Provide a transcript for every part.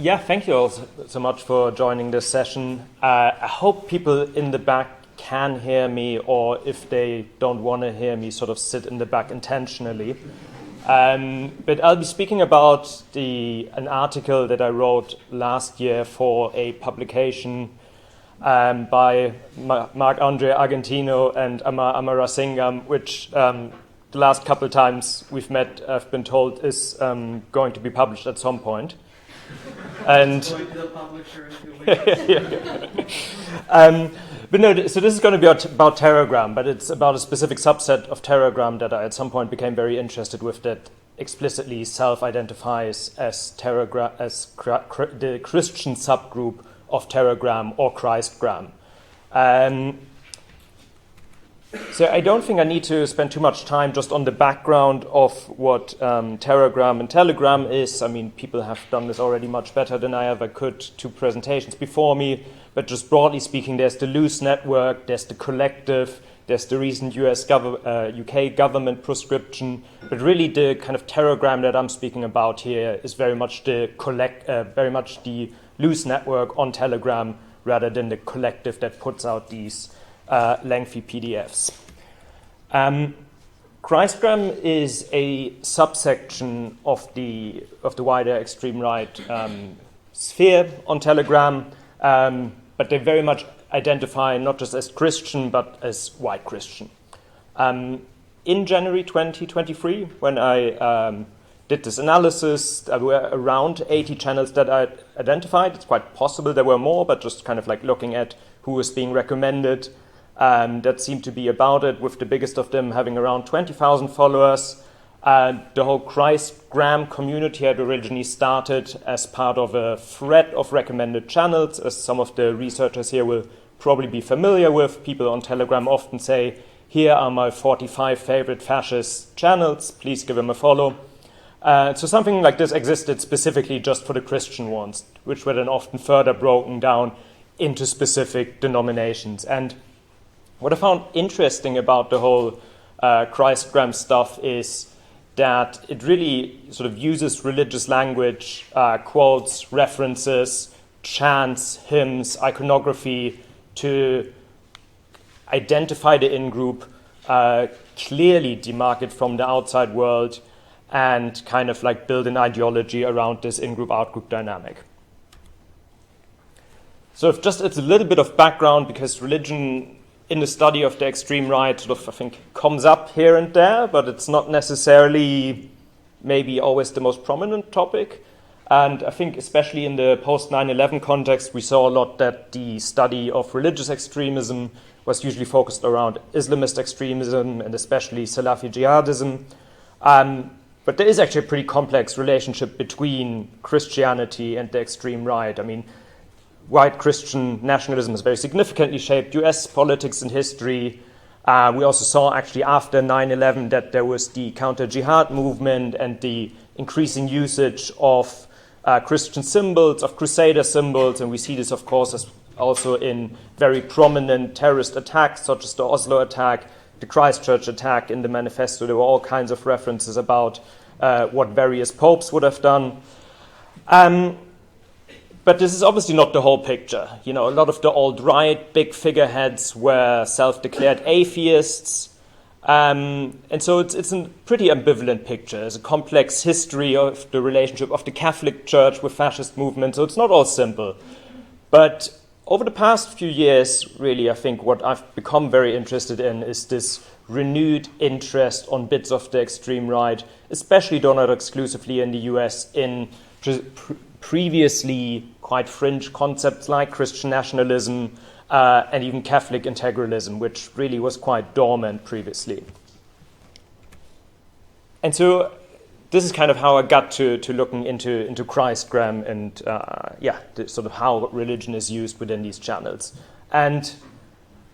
Yeah, thank you all so much for joining this session. I hope people in the back can hear me, or if they don't want to hear me, sort of sit in the back intentionally. But I'll be speaking about an article that I wrote last year for a publication by Marc-Andre Argentino and Amara Singham, which the last couple of times we've met, I've been told, is going to be published at some point. And going to the publisher in 2 weeks. But no, so this is going to be about Telegram, but it's about a specific subset of Telegram that I at some point became very interested with, that explicitly self-identifies as Telegram, as the Christian subgroup of Telegram or Christgram. So I don't think I need to spend too much time just on the background of what Telegram and Telegram is. I mean, people have done this already much better than I ever could, 2 presentations before me. But just broadly speaking, there's the loose network, there's the collective, there's the recent UK government prescription. But really, the kind of Telegram that I'm speaking about here is very much the loose network on Telegram, rather than the collective that puts out these lengthy PDFs. Christgram is a subsection of the wider extreme right sphere on Telegram, but they very much identify not just as Christian but as white Christian. In January 2023, when I did this analysis, there were around 80 channels that I identified. It's quite possible there were more, but just kind of like looking at who was being recommended, that seemed to be about it, with the biggest of them having around 20,000 followers. The whole Christgram community had originally started as part of a thread of recommended channels, as some of the researchers here will probably be familiar with. People on Telegram often say, here are my 45 favorite fascist channels, please give them a follow. So something like this existed specifically just for the Christian ones, which were then often further broken down into specific denominations. And what I found interesting about the whole Christgram stuff is that it really sort of uses religious language, quotes, references, chants, hymns, iconography to identify the in-group, clearly demark it from the outside world, and kind of like build an ideology around this in-group, out-group dynamic. So if just it's a little bit of background, because religion in the study of the extreme right sort of, I think, comes up here and there, but it's not necessarily maybe always the most prominent topic. And I think especially in the post-9/11 context, we saw a lot that the study of religious extremism was usually focused around Islamist extremism and especially Salafi jihadism. But there is actually a pretty complex relationship between Christianity and the extreme right. I mean, white Christian nationalism has very significantly shaped US politics and history. We also saw actually after 9/11 that there was the counter-jihad movement and the increasing usage of Christian symbols, of crusader symbols, and we see this, of course, also in very prominent terrorist attacks, such as the Oslo attack, the Christchurch attack. In the manifesto, there were all kinds of references about what various popes would have done. But this is obviously not the whole picture. You know, a lot of the alt-right big figureheads were self-declared atheists. And so it's a pretty ambivalent picture. There's a complex history of the relationship of the Catholic Church with fascist movements, so it's not all simple. But over the past few years, really, I think what I've become very interested in is this renewed interest on bits of the extreme right, especially though not exclusively in the US, in previously quite fringe concepts like Christian nationalism and even Catholic integralism, which really was quite dormant previously. And so this is kind of how I got to looking into Christgram and sort of how religion is used within these channels. And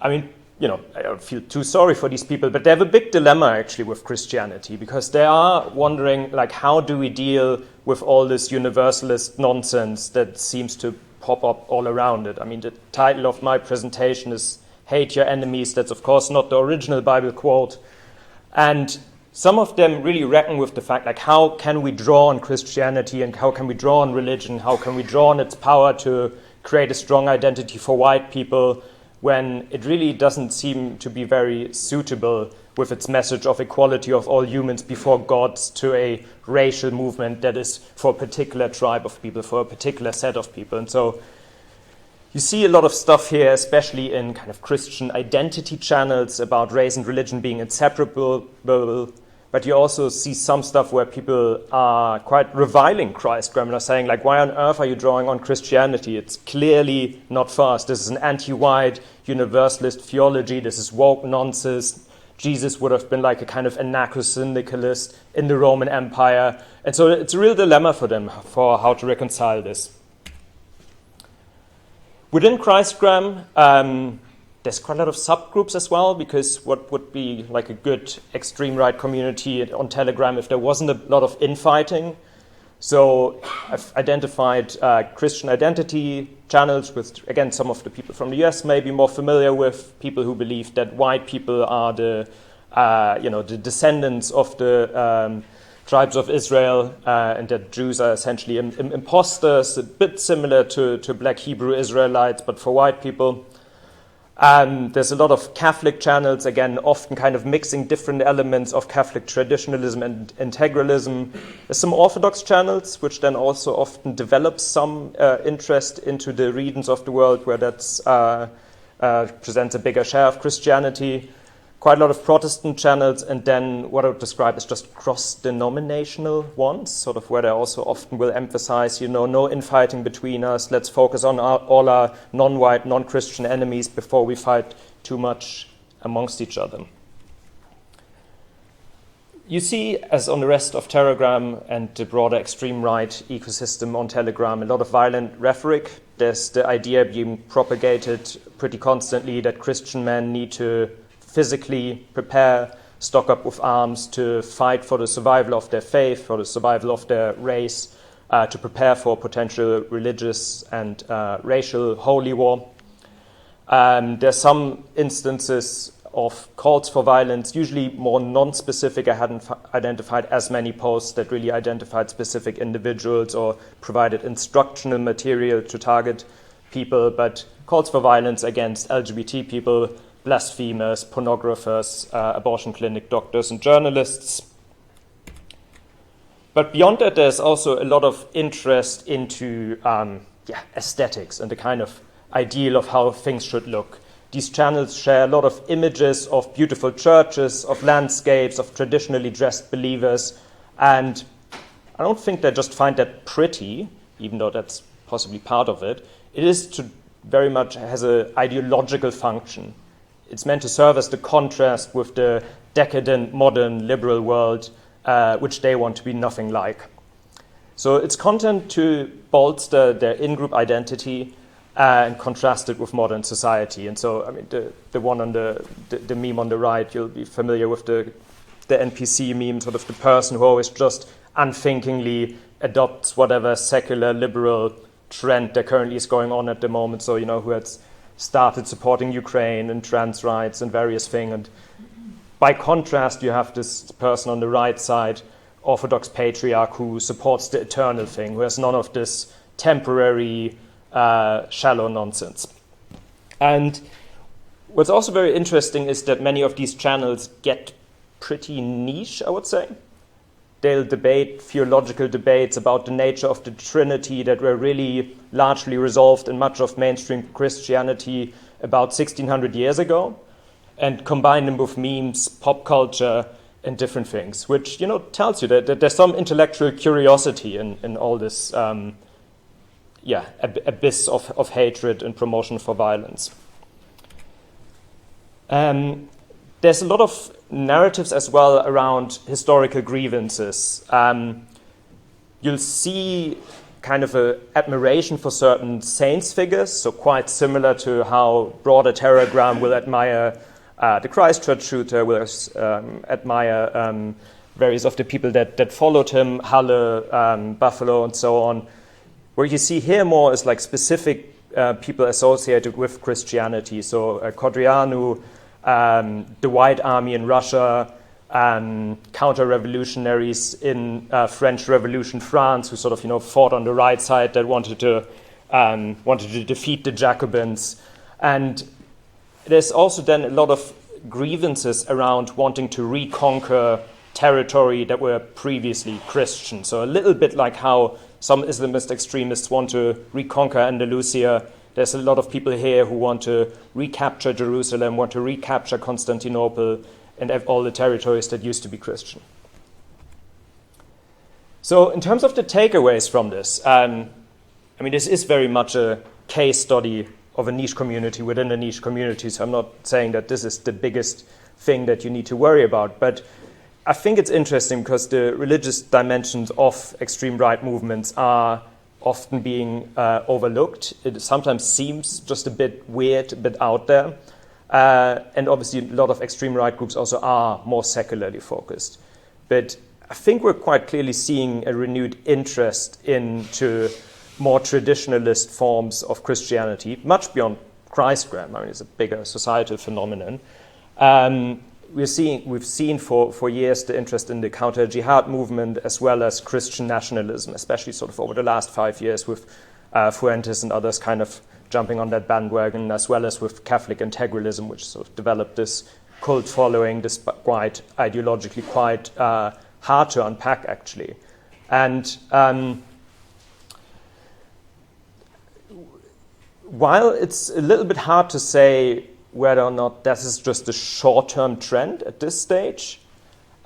I mean, you know, I don't feel too sorry for these people, but they have a big dilemma actually with Christianity, because they are wondering, like, how do we deal with all this universalist nonsense that seems to pop up all around it? I mean, the title of my presentation is Hate Your Enemies. That's, of course, not the original Bible quote. And some of them really reckon with the fact, like, how can we draw on Christianity and how can we draw on religion? How can we draw on its power to create a strong identity for white people when it really doesn't seem to be very suitable with its message of equality of all humans before God to a racial movement that is for a particular tribe of people, for a particular set of people. And so you see a lot of stuff here, especially in kind of Christian identity channels about race and religion being inseparable, but you also see some stuff where people are quite reviling Christgram and are saying, like, why on earth are you drawing on Christianity? It's clearly not for us. This is an anti-white universalist theology. This is woke nonsense. Jesus would have been like a kind of anarcho-syndicalist in the Roman Empire. And so it's a real dilemma for them for how to reconcile this. Within Christgram, there's quite a lot of subgroups as well, because what would be like a good extreme right community on Telegram if there wasn't a lot of infighting? So I've identified Christian identity channels with, again, some of the people from the US may be more familiar with, people who believe that white people are the descendants of the tribes of Israel, and that Jews are essentially imposters, a bit similar to Black Hebrew Israelites, but for white people. There's a lot of Catholic channels, again, often kind of mixing different elements of Catholic traditionalism and integralism. There's some Orthodox channels, which then also often develop some interest into the regions of the world where that's presents a bigger share of Christianity. Quite a lot of Protestant channels, and then what I would describe as just cross-denominational ones, sort of where they also often will emphasize, no infighting between us. Let's focus on all our non-white, non-Christian enemies before we fight too much amongst each other. You see, as on the rest of Telegram and the broader extreme right ecosystem on Telegram, a lot of violent rhetoric. There's the idea being propagated pretty constantly that Christian men need to physically prepare, stock up with arms to fight for the survival of their faith, for the survival of their race, to prepare for potential religious and racial holy war. There's some instances of calls for violence, usually more non-specific. I hadn't identified as many posts that really identified specific individuals or provided instructional material to target people, but calls for violence against LGBT people, blasphemers, pornographers, abortion clinic doctors, and journalists. But beyond that, there's also a lot of interest into aesthetics and the kind of ideal of how things should look. These channels share a lot of images of beautiful churches, of landscapes, of traditionally dressed believers, and I don't think they just find that pretty, even though that's possibly part of it. It is to very much has an ideological function. It's meant to serve as the contrast with the decadent, modern, liberal world, which they want to be nothing like. So it's content to bolster their in-group identity and contrast it with modern society. And so, I mean, the one on the meme on the right, you'll be familiar with the NPC meme, sort of the person who always just unthinkingly adopts whatever secular, liberal trend that currently is going on at the moment. So, who has started supporting Ukraine and trans rights and various things. And by contrast, you have this person on the right side, Orthodox patriarch, who supports the eternal thing, who has none of this temporary, shallow nonsense. And what's also very interesting is that many of these channels get pretty niche, I would say. They'll debate theological debates about the nature of the Trinity that were really largely resolved in much of mainstream Christianity about 1600 years ago, and combine them with memes, pop culture, and different things, which tells you that there's some intellectual curiosity in all this abyss of hatred and promotion for violence. There's a lot of narratives as well around historical grievances. You'll see kind of an admiration for certain saints figures, so quite similar to how broader Telegram will admire the Christchurch shooter, will admire various of the people that followed him, Halle, Buffalo, and so on. Where you see here more is like specific people associated with Christianity, so Codrianu, the White Army in Russia, counter-revolutionaries in French Revolution France who sort of, fought on the right side that wanted to defeat the Jacobins. And there's also then a lot of grievances around wanting to reconquer territory that were previously Christian. So a little bit like how some Islamist extremists want to reconquer Andalusia. There's a lot of people here who want to recapture Jerusalem, want to recapture Constantinople, and have all the territories that used to be Christian. So in terms of the takeaways from this, this is very much a case study of a niche community within a niche community, so I'm not saying that this is the biggest thing that you need to worry about, but I think it's interesting because the religious dimensions of extreme right movements are often being overlooked. It sometimes seems just a bit weird, a bit out there. And obviously a lot of extreme right groups also are more secularly focused. But I think we're quite clearly seeing a renewed interest into more traditionalist forms of Christianity, much beyond Christgram. It's a bigger societal phenomenon. We've seen for years the interest in the counter-jihad movement as well as Christian nationalism, especially sort of over the last 5 years with Fuentes and others kind of jumping on that bandwagon, as well as with Catholic integralism, which sort of developed this cult following, this quite ideologically quite hard to unpack, actually. And while it's a little bit hard to say whether or not this is just a short-term trend at this stage,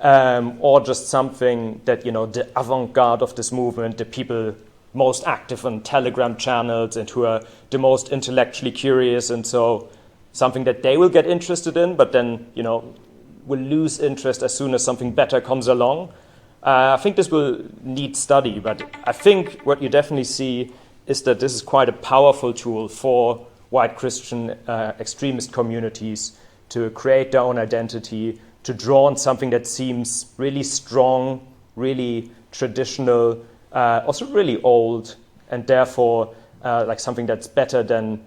or just something that, the avant-garde of this movement, the people most active on Telegram channels and who are the most intellectually curious, and so something that they will get interested in, but then, will lose interest as soon as something better comes along. I think this will need study, but I think what you definitely see is that this is quite a powerful tool for white Christian extremist communities to create their own identity, to draw on something that seems really strong, really traditional, also really old, and therefore like something that's better than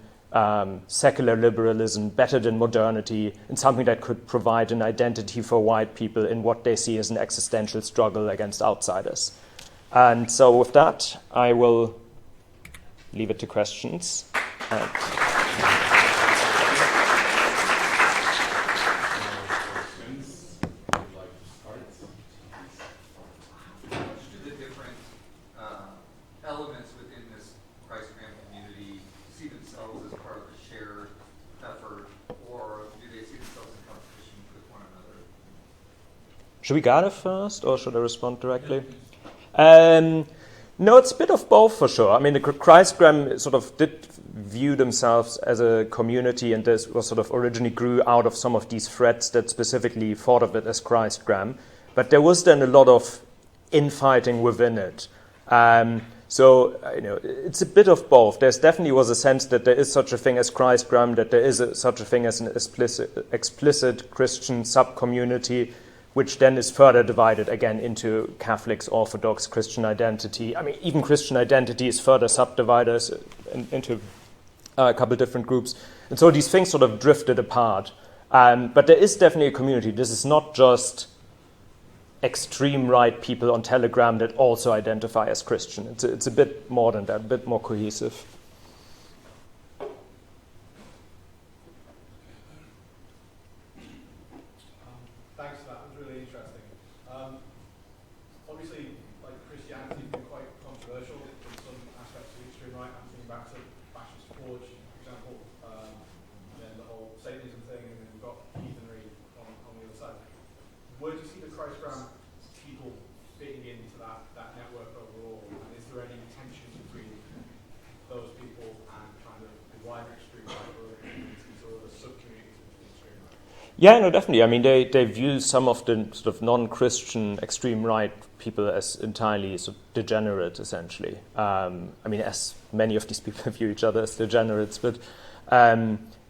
secular liberalism, better than modernity, and something that could provide an identity for white people in what they see as an existential struggle against outsiders. And so with that, I will leave it to questions. Elements within this Christgram community see themselves as part of a shared effort, or do they see themselves in competition with one another? Should we gather first, or should I respond directly? No, it's a bit of both for sure. The Christgram sort of did view themselves as a community, and this was sort of originally grew out of some of these threads that specifically thought of it as Christgram. But there was then a lot of infighting within it. So, it's a bit of both. There's definitely was a sense that there is such a thing as Christgram, that there is such a thing as an explicit Christian sub-community, which then is further divided again into Catholics, Orthodox, Christian identity. Even Christian identity is further subdivided into a couple different groups. And so these things sort of drifted apart. But there is definitely a community. This is not just extreme right people on Telegram that also identify as Christian. It's a bit more than that, a bit more cohesive. Thanks for that. It was really interesting. Obviously, Christianity has been quite controversial in some aspects of the extreme right. I'm thinking back to Fascist Forge, for example, and then the whole Satanism thing, and then we've got heathenry on the other side. Where do you see the Christgram people fitting into that network overall? And is there any tension between those people and kind of the wider extreme right or other communities or other sub-communities of the extreme right? Yeah, no, definitely. They view some of the sort of non-Christian extreme right people as entirely sort of degenerate, essentially. As many of these people view each other as degenerates, but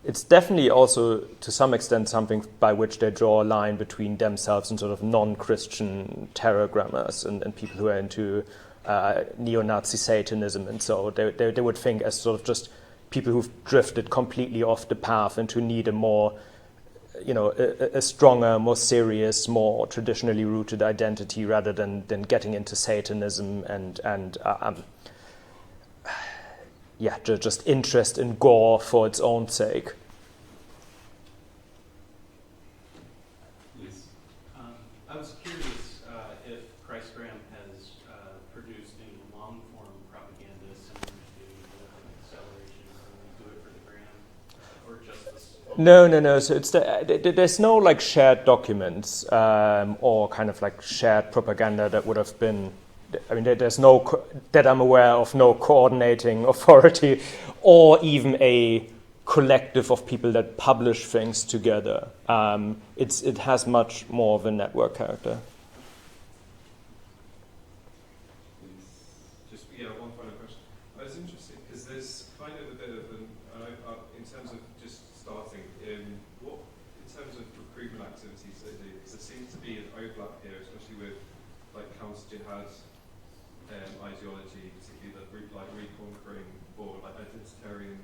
it's definitely also, to some extent, something by which they draw a line between themselves and sort of non-Christian terrorgrammers and people who are into neo-Nazi Satanism. And so they would think as sort of just people who've drifted completely off the path and who need a more, a stronger, more serious, more traditionally rooted identity rather than getting into Satanism and just interest in gore for its own sake. Yes. I was curious if Christgram has produced any long-form propaganda similar to acceleration when we do it for the gram, or just this? No. So there's no like shared documents or kind of like shared propaganda that would have been. I mean, there's that I'm aware of, no coordinating authority or even a collective of people that publish things together. It has much more of a network character. Just one final question. I was interested because there's kind of a bit of an in terms of just starting in terms of recruitment activities they do. Because there seems to be an overlap here, especially with like counter-jihad ideology, particularly the reconquering or like identitarian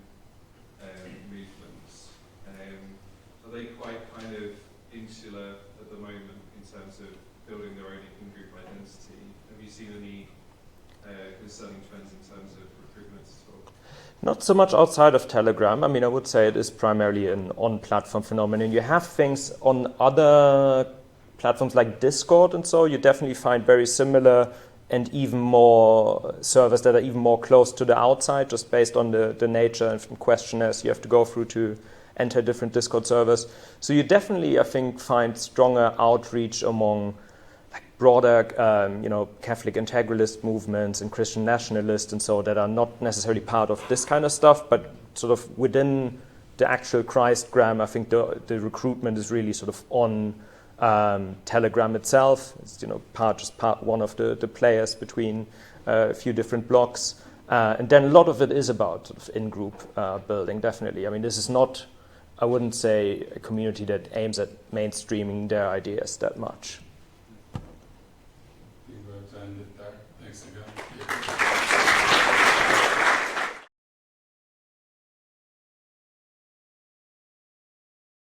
movements. Are they quite kind of insular at the moment in terms of building their own in-group identity? Have you seen any concerning trends in terms of recruitment as well? Not so much outside of Telegram. I mean, I would say it is primarily an on-platform phenomenon. You have things on other platforms like Discord and so. You definitely find very similar and even more servers that are even more close to the outside, just based on the nature and questionnaires you have to go through to enter different Discord servers. So you definitely, I think, find stronger outreach among like broader, Catholic integralist movements and Christian nationalists and so, that are not necessarily part of this kind of stuff, but sort of within the actual Christgram. I think the recruitment is really sort of on Telegram itself. It's part one of the players between a few different blocks, and then a lot of it is about sort of in-group building. Definitely, I mean, this is not, I wouldn't say, a community that aims at mainstreaming their ideas that much. I think we'll end it there. Thanks again.